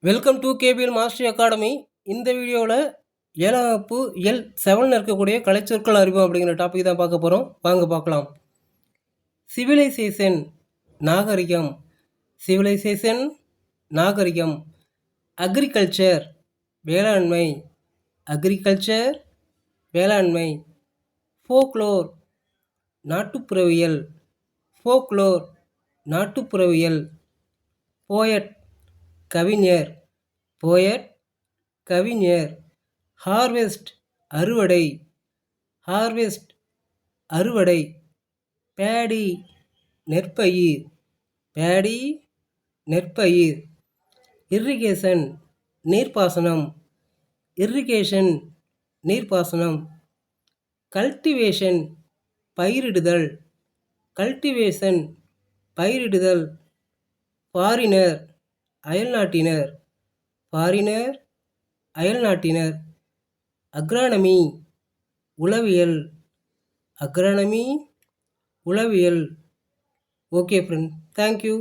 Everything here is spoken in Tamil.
Welcome to KPL master academy. இந்த வீடியோவில் 7ஆம் வகுப்பு L7 இருக்கக்கூடிய கலைச்சொற்கள் அறிவோம் அப்படிங்கிற டாபிக் தான் பார்க்க போகிறோம். வாங்க பார்க்கலாம். சிவிலைசேஷன் நாகரிகம், சிவிலைசேஷன் நாகரிகம். அக்ரிகல்ச்சர் வேளாண்மை, அக்ரிகல்ச்சர் வேளாண்மை. ஃபோக்லோர் நாட்டுப்புறவியல், ஃபோக்லோர் நாட்டுப்புறவியல். போயட் கவிஞர், போயட் கவிஞர். ஹார்வெஸ்ட் அறுவடை, ஹார்வெஸ்ட் அறுவடை. பேடி நெற்பயிர், பேடி நெற்பயிர். இர்ரிகேஷன் நீர்ப்பாசனம், இர்ரிகேஷன் நீர்ப்பாசனம். கல்டிவேஷன் பயிரிடுதல், கல்டிவேஷன் பயிரிடுதல். ஃபாரினர் அயல்நாட்டினர், ஃபாரினர் அயல்நாட்டினர். அக்ரானமி உளவியல், அக்ரானமி உளவியல். Okay friend, thank you.